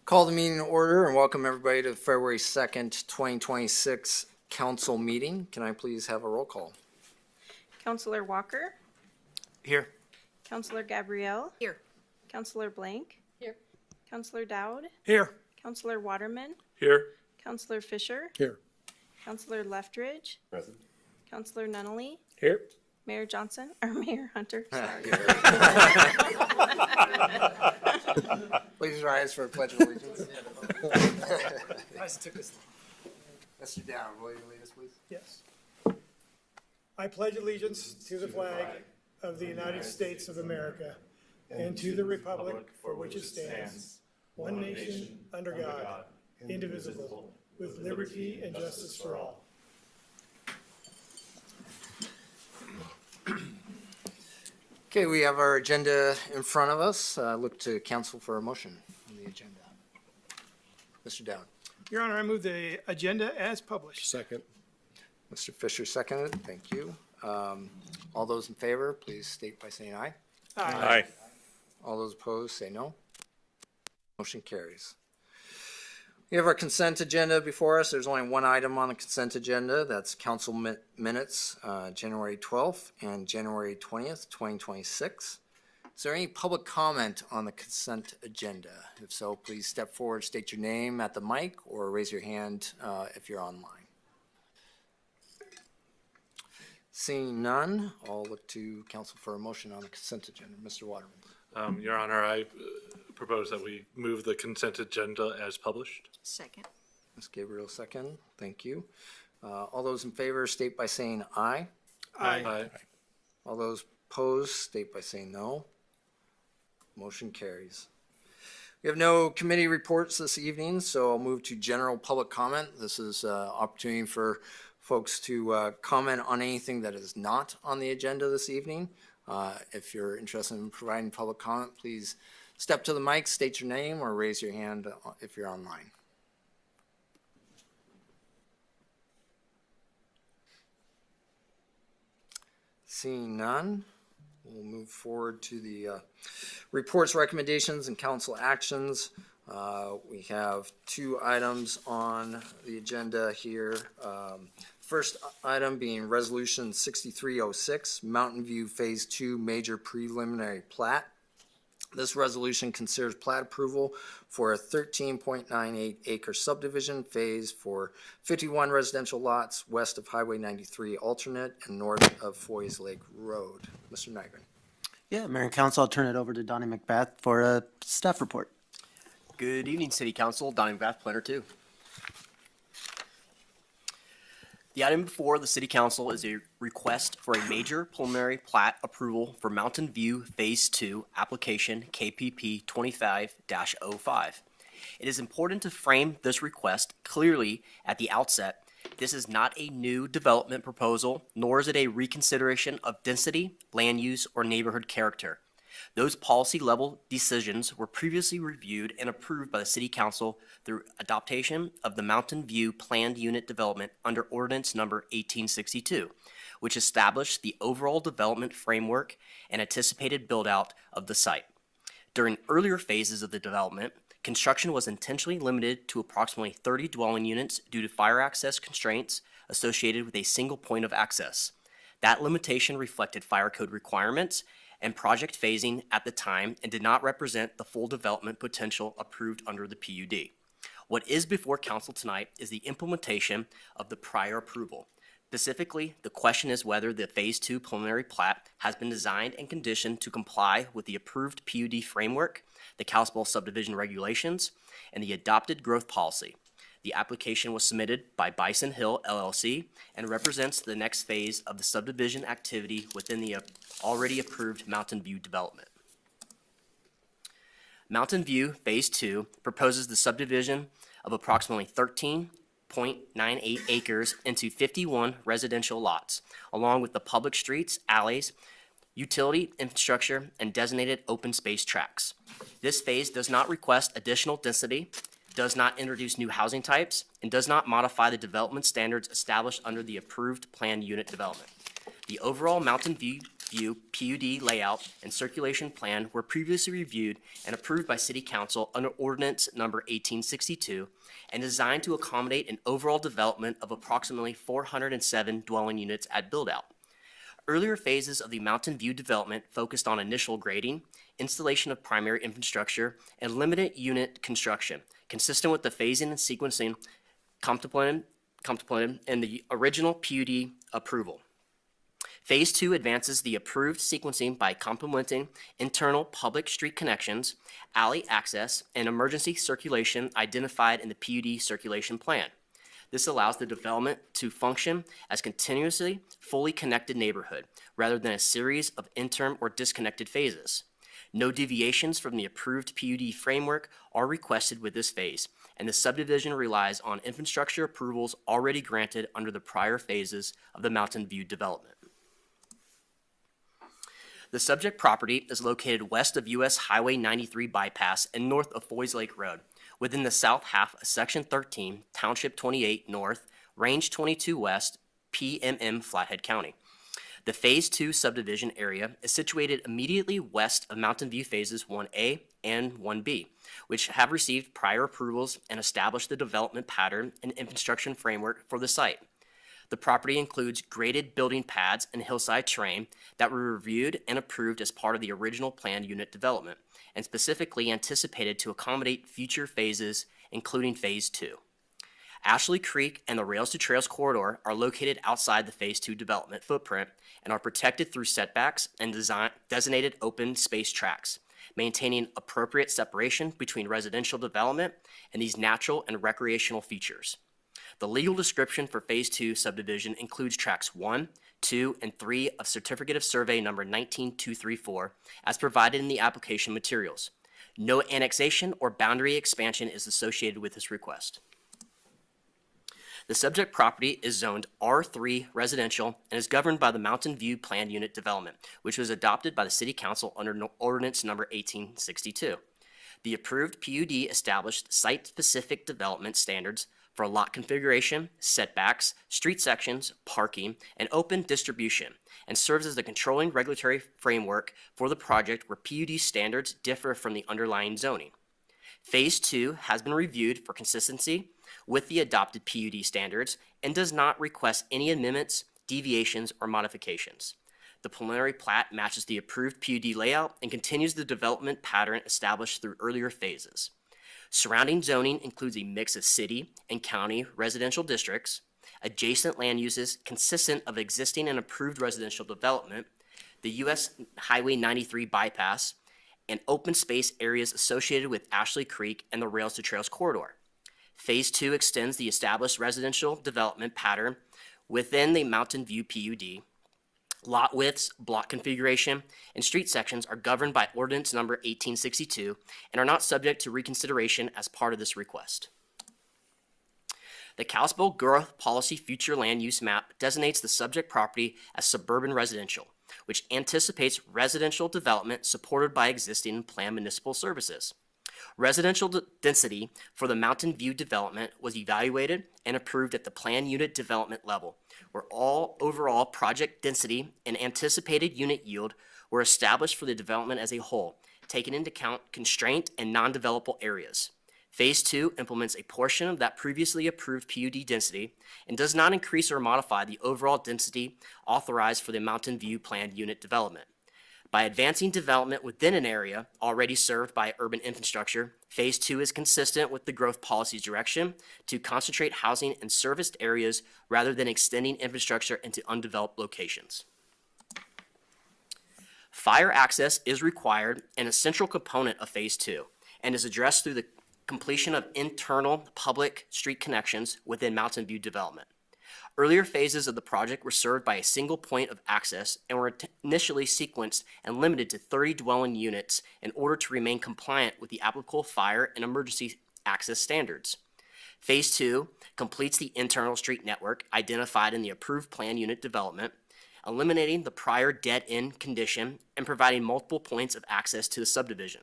Call the meeting to order and welcome everybody to the February 2nd, 2026 council meeting. Can I please have a roll call? Councillor Walker, Here. Councillor Gabrielle, Here. Councillor Blank, Here. Councillor Dowd, Here. Councillor Waterman, Here. Councillor Fisher, Here. Councillor Leftridge, Present. Councillor Nunnally, Here. Mayor Johnson, or Mayor Hunter, sorry. Please rise for a pledge of allegiance. Mr. Down, will you lead us, please? Yes. I pledge allegiance to the flag of the United States of America and to the republic for which it stands, one nation, under God, indivisible, with liberty and justice for all. Okay, we have our agenda in front of us. Look to council for a motion on the agenda. Mr. Down. Your Honor, I move the agenda as published. Second. Mr. Fisher seconded. Thank you. All those in favor, please state by saying aye. Aye. All those opposed, say no. Motion carries. We have our consent agenda before us. There's only one item on the consent agenda. That's council minutes, January 12th and January 20th, 2026. Is there any public comment on the consent agenda? If so, please step forward, state your name at the mic, or raise your hand if you're online. Seeing none, I'll look to council for a motion on the consent agenda. Mr. Waterman. Your Honor, I propose that we move the consent agenda as published. Second. Ms. Gabriel, second. Thank you. All those in favor state by saying aye. Aye. All those opposed state by saying no. Motion carries. We have no committee reports this evening, so I'll move to general public comment. This is an opportunity for folks to comment on anything that is not on the agenda this evening. If you're interested in providing public comment, please step to the mic, state your name, or raise your hand if you're online. Seeing none, we'll move forward to the reports, recommendations, and council actions. We have two items on the agenda here. First item being Resolution 6306, Mountain View Phase 2 Major Preliminary Plat. This resolution considers plat approval for a 13.98 acre subdivision phase for 51 residential lots west of Highway 93 alternate and north of Foy's Lake Road. Mr. Nygren. Yeah, Mayor and Council, I'll turn it over to Donnie McBath for a staff report. Good evening, City Council. Donnie McBath, Planner 2. The item before the City Council is a request for a major preliminary plat approval for Mountain View Phase 2 application KPP 25-05. It is important to frame this request clearly at the outset. This is not a new development proposal, nor is it a reconsideration of density, land use, or neighborhood character. Those policy-level decisions were previously reviewed and approved by the City Council through adoption of the Mountain View Planned Unit Development under Ordinance Number 1862, which established the overall development framework and anticipated build-out of the site. During earlier phases of the development, construction was intentionally limited to approximately 30 dwelling units due to fire access constraints associated with a single point of access. That limitation reflected fire code requirements and project phasing at the time and did not represent the full development potential approved under the PUD. What is before council tonight is the implementation of the prior approval. Specifically, the question is whether the Phase 2 preliminary plat has been designed and conditioned to comply with the approved PUD framework, the Kalispell subdivision regulations, and the adopted growth policy. The application was submitted by Bison Hill LLC and represents the next phase of the subdivision activity within the already approved Mountain View development. Mountain View Phase 2 proposes the subdivision of approximately 13.98 acres into 51 residential lots, along with the public streets, alleys, utility infrastructure, and designated open space tracts. This phase does not request additional density, does not introduce new housing types, and does not modify the development standards established under the approved planned unit development. The overall Mountain View View PUD layout and circulation plan were previously reviewed and approved by City Council under Ordinance Number 1862 and designed to accommodate an overall development of approximately 407 dwelling units at build-out. Earlier phases of the Mountain View development focused on initial grading, installation of primary infrastructure, and limited unit construction, consistent with the phasing and sequencing contemplated in the original PUD approval. Phase 2 advances the approved sequencing by complementing internal public street connections, alley access, and emergency circulation identified in the PUD circulation plan. This allows the development to function as continuously fully connected neighborhood rather than a series of interim or disconnected phases. No deviations from the approved PUD framework are requested with this phase, and the subdivision relies on infrastructure approvals already granted under the prior phases of the Mountain View development. The subject property is located west of US Highway 93 bypass and north of Foys Lake Road, within the south half of Section 13, Township 28 North, Range 22 West, PMM Flathead County. The Phase 2 subdivision area is situated immediately west of Mountain View Phases 1A and 1B, which have received prior approvals and established the development pattern and infrastructure framework for the site. The property includes graded building pads and hillside terrain that were reviewed and approved as part of the original planned unit development, and specifically anticipated to accommodate future phases, including Phase 2. Ashley Creek and the Rails to Trails corridor are located outside the Phase 2 development footprint and are protected through setbacks and designated open space tracks, maintaining appropriate separation between residential development and these natural and recreational features. The legal description for Phase 2 subdivision includes tracks 1, 2, and 3 of Certificate of Survey number 19234 as provided in the application materials. No annexation or boundary expansion is associated with this request. The subject property is zoned R3 residential and is governed by the Mountain View Planned Unit Development, which was adopted by the City Council under Ordinance number 1862. The approved PUD established site-specific development standards for lot configuration, setbacks, street sections, parking, and open distribution, and serves as the controlling regulatory framework for the project where PUD standards differ from the underlying zoning. Phase 2 has been reviewed for consistency with the adopted PUD standards and does not request any amendments, deviations, or modifications. The preliminary plat matches the approved PUD layout and continues the development pattern established through earlier phases. Surrounding zoning includes a mix of city and county residential districts, adjacent land uses consistent of existing and approved residential development, the US Highway 93 bypass, and open space areas associated with Ashley Creek and the Rails to Trails corridor. Phase 2 extends the established residential development pattern within the Mountain View PUD. Lot widths, block configuration, and street sections are governed by Ordinance number 1862 and are not subject to reconsideration as part of this request. The Kalispell Growth Policy Future Land Use Map designates the subject property as suburban residential, which anticipates residential development supported by existing and planned municipal services. Residential density for the Mountain View development was evaluated and approved at the planned unit development level, where all overall project density and anticipated unit yield were established for the development as a whole, taking into account constraint and non-developable areas. Phase 2 implements a portion of that previously approved PUD density and does not increase or modify the overall density authorized for the Mountain View planned unit development. By advancing development within an area already served by urban infrastructure, Phase 2 is consistent with the growth policy's direction to concentrate housing in serviced areas rather than extending infrastructure into undeveloped locations. Fire access is required and a central component of Phase 2 and is addressed through the completion of internal public street connections within Mountain View development. Earlier phases of the project were served by a single point of access and were initially sequenced and limited to 30 dwelling units in order to remain compliant with the applicable fire and emergency access standards. Phase 2 completes the internal street network identified in the approved plan unit development, eliminating the prior dead-end condition and providing multiple points of access to the subdivision.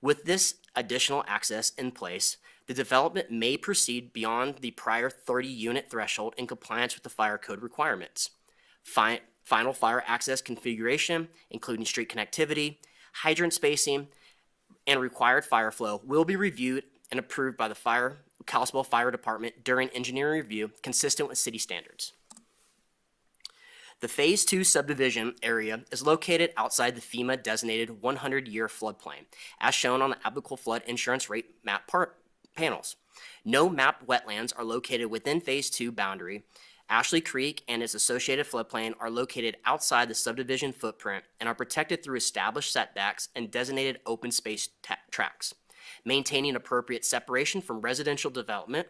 With this additional access in place, the development may proceed beyond the prior 30-unit threshold in compliance with the fire code requirements. final fire access configuration, including street connectivity, hydrant spacing, and required fire flow, will be reviewed and approved by the Kalispell Fire Department during engineering review consistent with city standards. The Phase 2 subdivision area is located outside the FEMA designated 100-year floodplain, as shown on the applicable flood insurance rate map panels. No mapped wetlands are located within Phase 2 boundary. Ashley Creek and its associated floodplain are located outside the subdivision footprint and are protected through established setbacks and designated open space tracts, maintaining appropriate separation from residential development.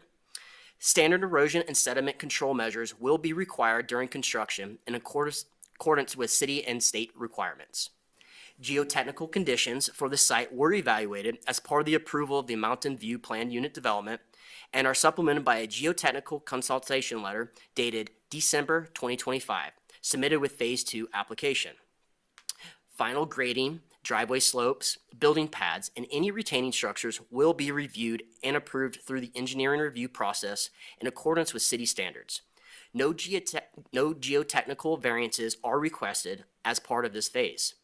Standard erosion and sediment control measures will be required during construction in accordance with city and state requirements. Geotechnical conditions for the site were evaluated as part of the approval of the Mountain View Plan Unit Development and are supplemented by a geotechnical consultation letter dated December 2025, submitted with Phase 2 application. Final grading, driveway slopes, building pads, and any retaining structures will be reviewed and approved through the engineering review process in accordance with city standards. No geotechnical variances are requested as part of this phase.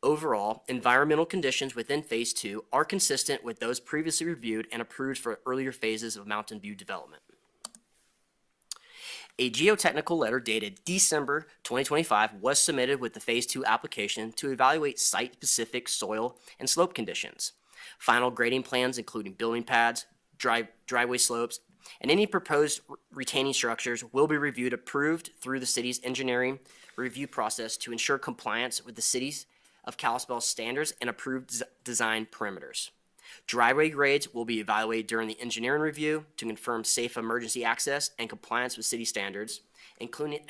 Overall, environmental conditions within Phase 2 are consistent with those previously reviewed and approved for earlier phases of Mountain View development. A geotechnical letter dated December 2025 was submitted with the Phase 2 application to evaluate site-specific soil and slope conditions. Final grading plans, including building pads, driveway slopes, and any proposed retaining structures will be reviewed, approved through the city's engineering review process to ensure compliance with the city's of Kalispell standards and approved design parameters. Driveway grades will be evaluated during the engineering review to confirm safe emergency access and compliance with city standards, including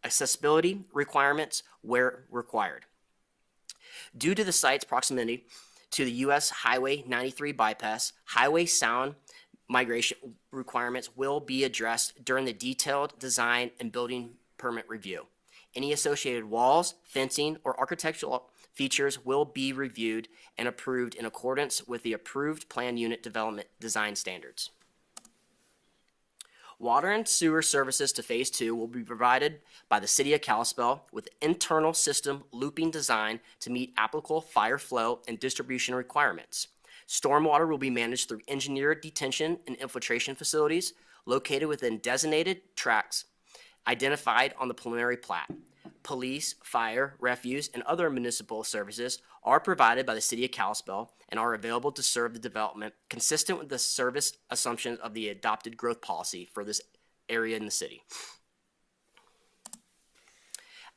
accessibility requirements where required. Due to the site's proximity to the U.S. Highway 93 bypass, highway sound migration requirements will be addressed during the detailed design and building permit review. Any associated walls, fencing, or architectural features will be reviewed and approved in accordance with the approved plan unit development design standards. Water and sewer services to Phase 2 will be provided by the City of Kalispell with internal system looping design to meet applicable fire flow and distribution requirements. Stormwater will be managed through engineered detention and infiltration facilities located within designated tracts identified on the preliminary plat. Police, fire, refuse, and other municipal services are provided by the City of Kalispell and are available to serve the development consistent with the service assumptions of the adopted growth policy for this area in the city.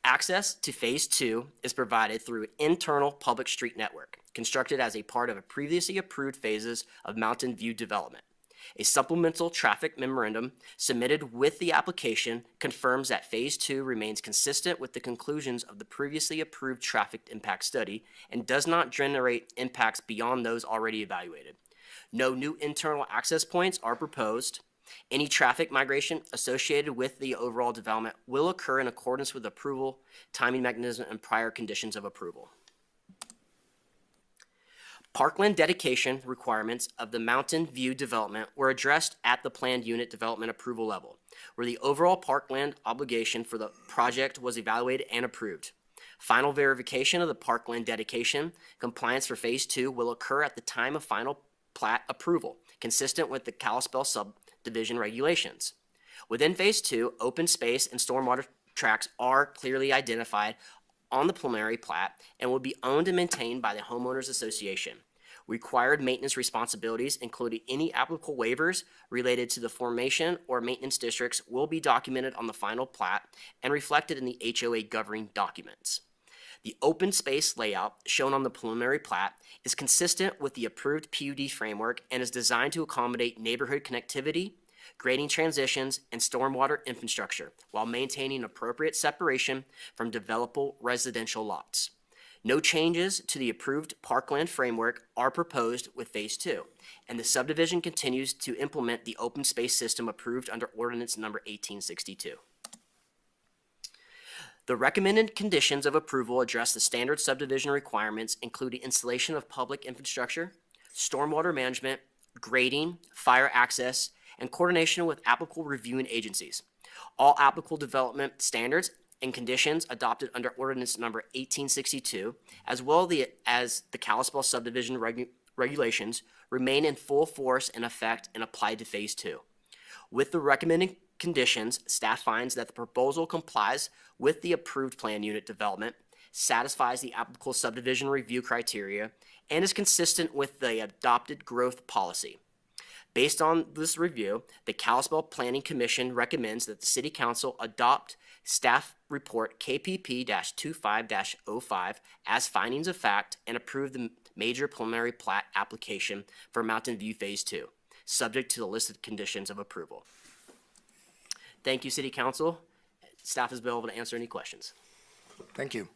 Access to Phase 2 is provided through an internal public street network constructed as a part of a previously approved phases of Mountain View development. A supplemental traffic memorandum submitted with the application confirms that Phase 2 remains consistent with the conclusions of the previously approved traffic impact study and does not generate impacts beyond those already evaluated. No new internal access points are proposed. Any traffic migration associated with the overall development will occur in accordance with approval, timing mechanism, and prior conditions of approval. Parkland dedication requirements of the Mountain View development were addressed at the planned unit development approval level, where the overall parkland obligation for the project was evaluated and approved. Final verification of the parkland dedication compliance for Phase 2 will occur at the time of final plat approval, consistent with the Kalispell subdivision regulations. Within Phase 2, open space and stormwater tracts are clearly identified on the preliminary plat and will be owned and maintained by the homeowners association. Required maintenance responsibilities, including any applicable waivers related to the formation or maintenance districts, will be documented on the final plat and reflected in the HOA governing documents. The open space layout shown on the preliminary plat is consistent with the approved PUD framework and is designed to accommodate neighborhood connectivity, grading transitions, and stormwater infrastructure while maintaining appropriate separation from developable residential lots. No changes to the approved parkland framework are proposed with Phase 2, and the subdivision continues to implement the open space system approved under Ordinance Number 1862. The recommended conditions of approval address the standard subdivision requirements, including installation of public infrastructure, stormwater management, grading, fire access, and coordination with applicable reviewing agencies. All applicable development standards and conditions adopted under ordinance number 1862, as well as the Kalispell subdivision regulations, remain in full force and effect and applied to Phase 2. With the recommended conditions, staff finds that the proposal complies with the approved plan unit development, satisfies the applicable subdivision review criteria, and is consistent with the adopted growth policy. Based on this review, the Kalispell Planning Commission recommends that the City Council adopt staff report KPP-25-05 as findings of fact and approve the major preliminary plat application for Mountain View Phase 2, subject to the listed conditions of approval. Thank you, City Council. Staff is available to answer any questions. Thank you.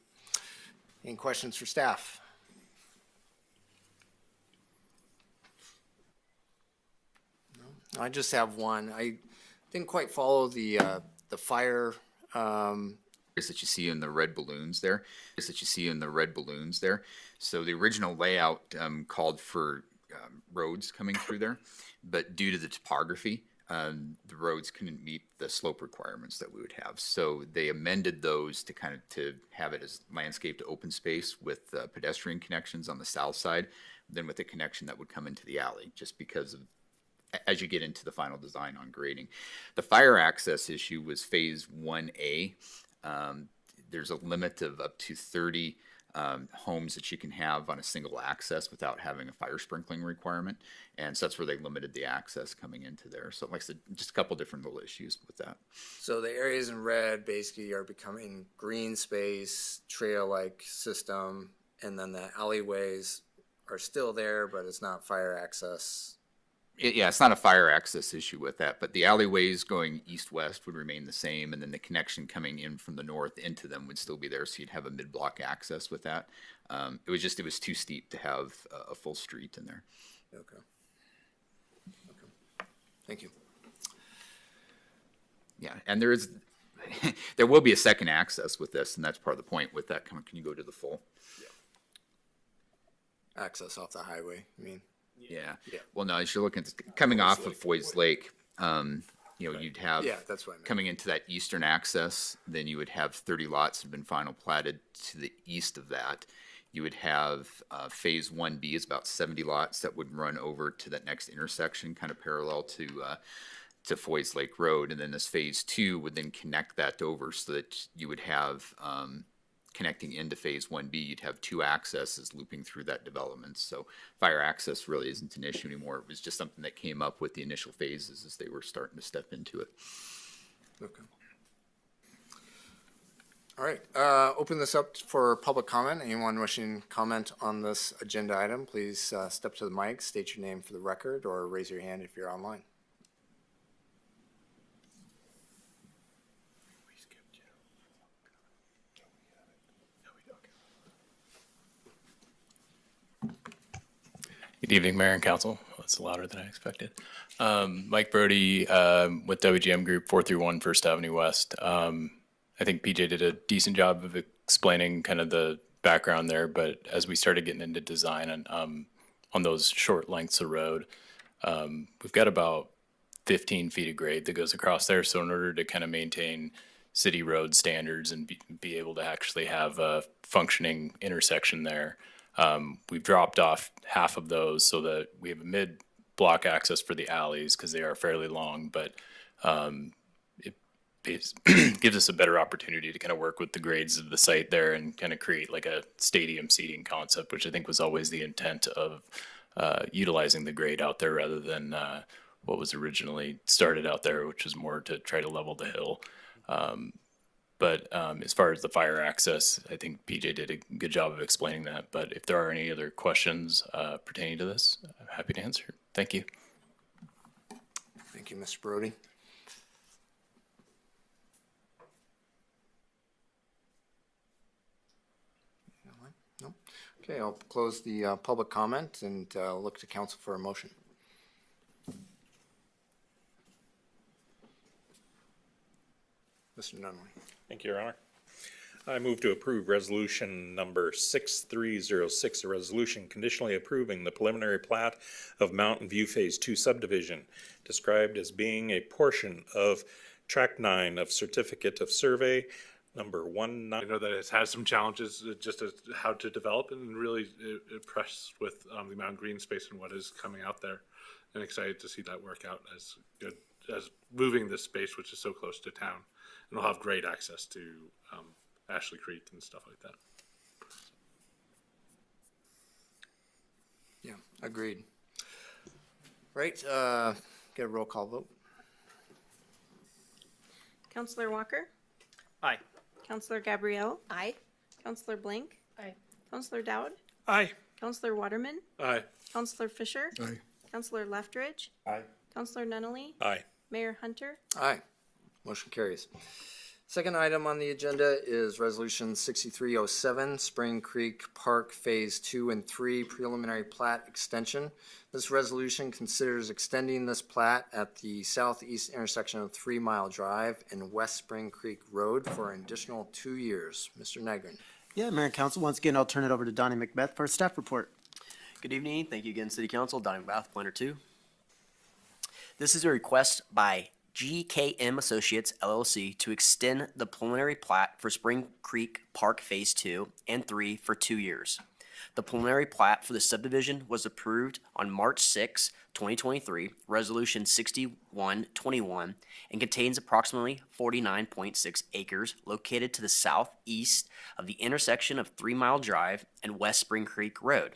Any questions for staff? No? I just have one. I didn't quite follow the fire, Is that you see in the red balloons there. So the original layout called for roads coming through there, but due to the topography, the roads couldn't meet the slope requirements that we would have. So they amended those to to have it as landscaped open space with pedestrian connections on the south side, then with a connection that would come into the alley, just because of as you get into the final design on grading. The fire access issue was Phase 1A. There's a limit of up to 30 homes that you can have on a single access without having a fire sprinkling requirement. And so that's where they limited the access coming into there. So like I said, just a couple different little issues with that. so the areas in red basically are becoming green space, trail-like system, and then the alleyways are still there, but it's not fire access. Yeah, it's not a fire access issue with that, but the alleyways going east-west would remain the same, and then the connection coming in from the north into them would still be there, so you'd have a mid-block access with that. It was too steep to have a full street in there. Okay. Thank you. Yeah, and there is, there will be a second access with this, and that's part of the point with that. Can you go to the full? Access off the highway, I mean. Yeah. Yeah. Well, no, as you're looking, coming off of Foy's Lake, you'd have. Yeah, that's what I meant. Coming into that eastern access, then you would have 30 lots that have been final platted to the east of that. You would have Phase 1B is about 70 lots that would run over to that next intersection, kind of parallel to Foy's Lake Road. And then this Phase 2 would then connect that over so that you would have, connecting into Phase 1B, you'd have two accesses looping through that development. So fire access really isn't an issue anymore. It was just something that came up with the initial phases as they were starting to step into it. Okay. All right, open this up for public comment. Anyone wishing to comment on this agenda item, please step to the mic, state your name for the record, or raise your hand if you're online. Good evening, Mayor and Council. That's louder than I expected. Mike Brody with WGM Group 431 First Avenue West. I think PJ did a decent job of explaining kind of the background there, but as we started getting into design on those short lengths of road, we've got about 15 feet of grade that goes across there. So in order to kind of maintain city road standards and be able to actually have a functioning intersection there, we've dropped off half of those so that we have a mid-block access for the alleys because they are fairly long, but it gives us a better opportunity to kind of work with the grades of the site there and kind of create like a stadium seating concept, which I think was always the intent of utilizing the grade out there rather than what was originally started out there, which was more to try to level the hill. But as far as the fire access, I think PJ did a good job of explaining that. But if there are any other questions pertaining to this, I'm happy to answer. Thank you. Thank you, Mr. Brody. No? Okay, I'll close the public comment and look to council for a motion. Mr. Nunley. Thank you, Your Honor. I move to approve resolution number 6306, a resolution conditionally approving the preliminary plat of Mountain View Phase 2 subdivision, described as being a portion of Tract 9 of Certificate of Survey number I know that it has some challenges just as how to develop and really impressed with the amount of green space and what is coming out there, and excited to see that work out as good as moving this space, which is so close to town, and we'll have great access to Ashley Creek and stuff like that. Yeah, agreed. Right, get a roll call vote. Counselor Walker? Aye. Counselor Gabrielle? Aye. Counselor Blank? Aye. Counselor Dowd? Aye. Counselor Waterman? Aye. Counselor Fisher? Aye. Counselor Leftridge? Aye. Counselor Nunley? Aye. Mayor Hunter? Aye, motion carries. Second item on the agenda is Resolution 6307, Spring Creek Park Phase 2 and 3 Preliminary Plat Extension. This resolution considers extending this plat at the southeast intersection of 3 Mile Drive and West Spring Creek Road for an additional 2 years. Mr. Negrin. Yeah, Mayor and Council, once again, I'll turn it over to Donnie McBeth for a staff report. Good evening. Thank you again, City Council. Donnie McBath, Planner 2. This is a request by GKM Associates LLC to extend the preliminary plat for Spring Creek Park Phase 2 and 3 for 2 years. The preliminary plat for the subdivision was approved on March 6, 2023, Resolution 6121, and contains approximately 49.6 acres located to the southeast of the intersection of 3 Mile Drive and West Spring Creek Road.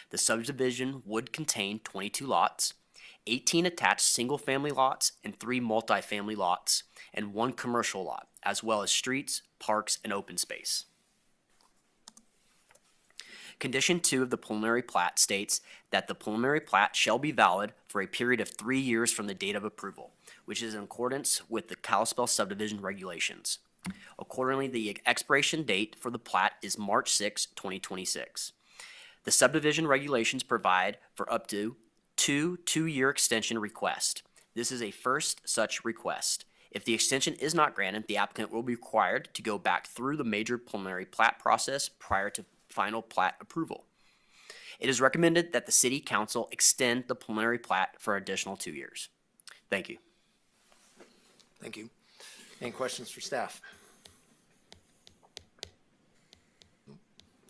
The subdivision would contain 22 lots, 18 attached single-family lots and 3 multifamily lots, and 1 commercial lot, as well as streets, parks, and open space. Condition 2 of the preliminary plat states that the preliminary plat shall be valid for a period of 3 years from the date of approval, which is in accordance with the Kalispell subdivision regulations. Accordingly, the expiration date for the plat is March 6, 2026. The subdivision regulations provide for up to 2 2-year extension requests. This is a first such request. If the extension is not granted, the applicant will be required to go back through the major preliminary plat process prior to final plat approval. It is recommended that the City Council extend the preliminary plat for an additional 2 years. Thank you. Thank you. Any questions for staff?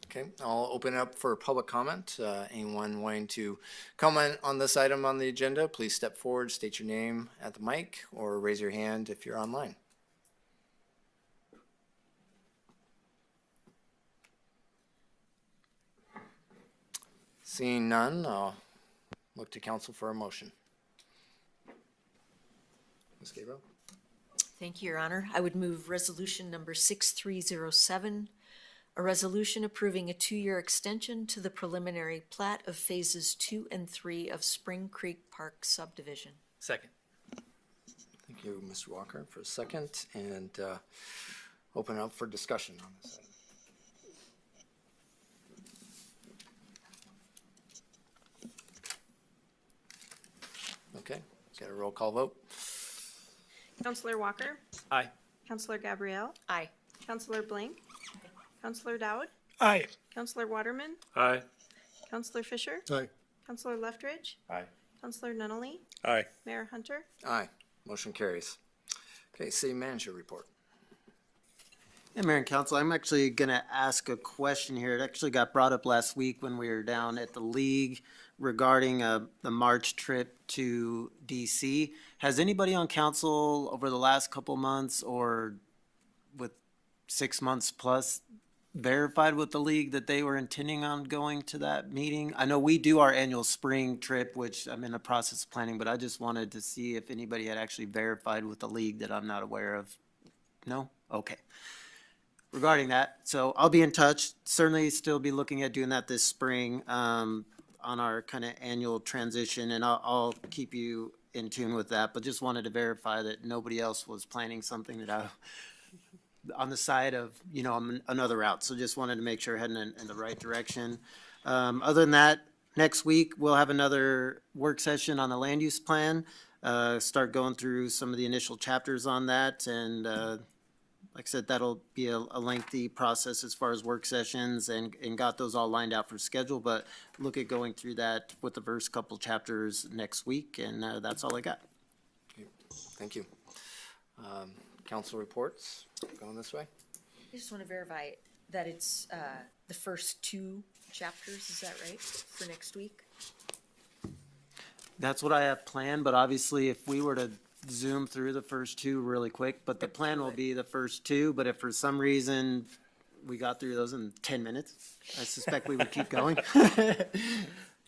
Okay, I'll open it up for public comment. Anyone wanting to comment on this item on the agenda, please step forward, state your name at the mic, or raise your hand if you're online. Seeing none, I'll look to council for a motion. Ms. Gabriel? Thank you, Your Honor. I would move resolution number 6307, a resolution approving a 2-year extension to the preliminary plat of phases 2 and 3 of Spring Creek Park subdivision. Second. Thank you, Mr. Walker, for a second, and open up for discussion on this item. Okay, get a roll call vote. Counselor Walker? Aye. Counselor Gabrielle? Aye. Counselor Blank? Counselor Dowd? Aye. Counselor Waterman? Aye. Counselor Fisher? Aye. Counselor Leftridge? Aye. Counselor Nunley? Aye. Mayor Hunter? Aye, motion carries. Okay, city manager report. Yeah, Mayor and Council, I'm actually gonna ask a question here. It actually got brought up last week when we were down at the league regarding the March trip to DC. Has anybody on council over the last couple months or with 6 months plus verified with the league that they were intending on going to that meeting? I know we do our annual spring trip, which I'm in the process of planning, but I just wanted to see if anybody had actually verified with the league that I'm not aware of. No? Okay. Regarding that, so I'll be in touch. Certainly still be looking at doing that this spring on our kind of annual transition, and I'll keep you in tune with that, but just wanted to verify that nobody else was planning something that I, on the side of, you know, another route. So just wanted to make sure heading in the right direction. Other than that, next week we'll have another work session on the land use plan. Start going through some of the initial chapters on that, and like I said, that'll be a lengthy process as far as work sessions, and got those all lined out for schedule, but look at going through that with the first couple chapters next week, and that's all I got. Okay, thank you. Council reports, going this way. I just want to verify that it's the first 2 chapters, is that right, for next week? That's what I have planned, but obviously if we were to zoom through the first 2 really quick, but the plan will be the first 2, but if for some reason we got through those in 10 minutes, I suspect we would keep going.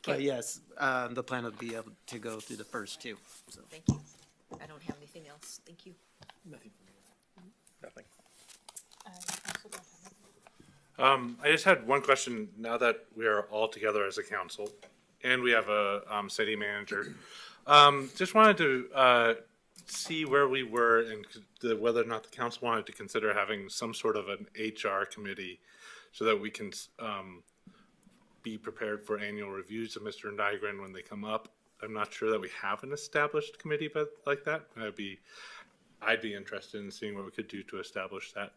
But yes, the plan would be able to go through the first 2. So. Thank you. I don't have anything else. Thank you. Nothing. I just had one question, now that we are all together as a council, and we have a, city manager. Just wanted to, see where we were and whether or not the council wanted to consider having some sort of an HR committee so that we can, be prepared for annual reviews of Mr. Nygren when they come up. I'm not sure that we have an established committee but like that. I'd be interested in seeing what we could do to establish that,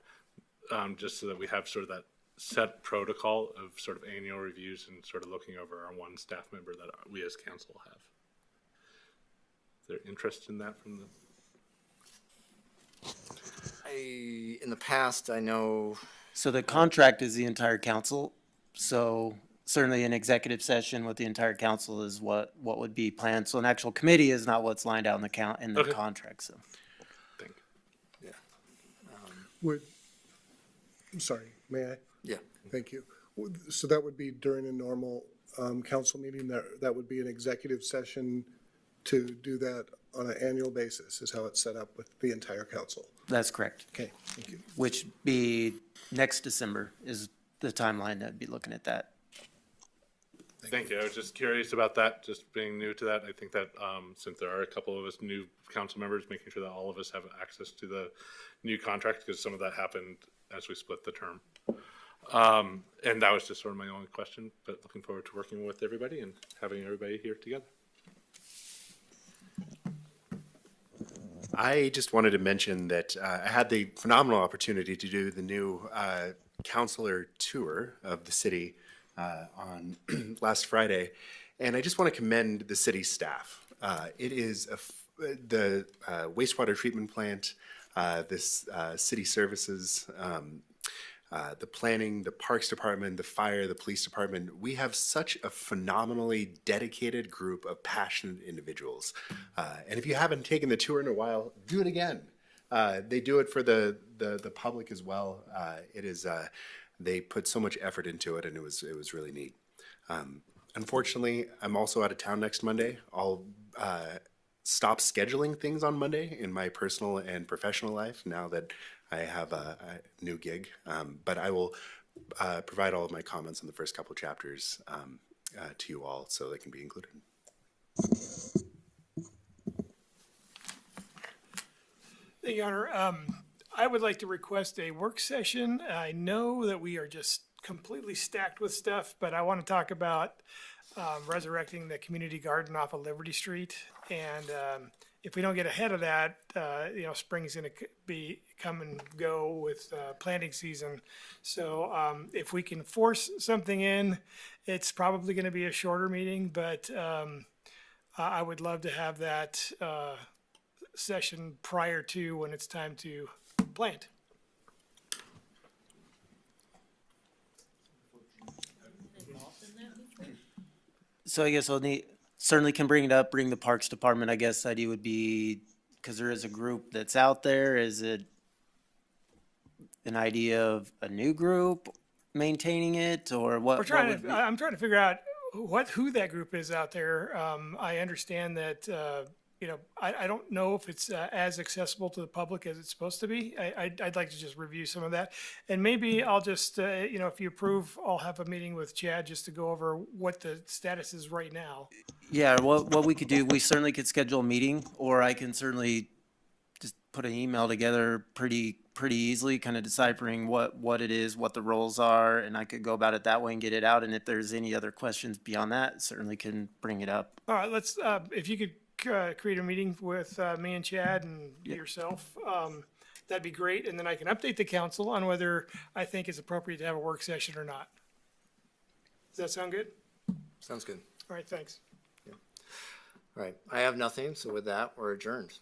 just so that we have sort of that set protocol of sort of annual reviews and sort of looking over our one staff member that we as council have. Is there interest in that from the? In the past, I know, So the contract is the entire council, so certainly an executive session with the entire council is what would be planned. So an actual committee is not what's lined out in the Okay. contract, so. Thank you. Would, I'm sorry, may I? yeah, Thank you. So that would be during a normal council meeting, that would be an executive session to do that on an annual basis, is how it's set up with the entire council. That's correct. Okay, thank you. Which be next December is the timeline that would be looking at that. Thank you. I was just curious about that, just being new to that. I think that, since there are a couple of us new council members, making sure that all of us have access to the new contract, because some of that happened as we split the term. And that was just sort of my only question, but looking forward to working with everybody and having everybody here together. I just wanted to mention that I had the phenomenal opportunity to do the new counselor tour of the city on last Friday, and I just want to commend the city staff. It is the wastewater treatment plant, this city services, the planning, the parks department, the fire, the police department. We have such a phenomenally dedicated group of passionate individuals. And if you haven't taken the tour in a while, do it again. They do it for the public as well. It is, they put so much effort into it, and it was really neat. Unfortunately, I'm also out of town next Monday. I'll stop scheduling things on Monday in my personal and professional life now that I have a new gig, but I will provide all of my comments on the first couple chapters to you all so they can be included. Thank you, Honor. I would like to request a work session. I know that we are just completely stacked with stuff, but I want to talk about resurrecting the community garden off of Liberty Street. And if we don't get ahead of that, spring's going to come and go with planting season. So if we can force something in, it's probably going to be a shorter meeting, but I would love to have that session prior to when it's time to plant. So I guess certainly can bring it up, bring the Parks Department. I guess the idea would be, because there is a group that's out there, is it an idea of a new group maintaining it, or what? I'm trying to figure out who that group is out there. I understand that, I don't know if it's as accessible to the public as it's supposed to be. I'd like to just review some of that. And maybe I'll just, if you approve, I'll have a meeting with Chad just to go over what the status is right now. Yeah, what we could do, we certainly could schedule a meeting, or I can certainly just put an email together pretty easily, kind of deciphering what it is, what the roles are, and I could go about it that way and get it out. And if there's any other questions beyond that, certainly can bring it up. All right, let's, if you could create a meeting with me and Chad and yourself, that'd be great. And then I can update the council on whether I think it's appropriate to have a work session or not. Does that sound good? sounds good. All right, thanks. All right, I have nothing, so with that, we're adjourned.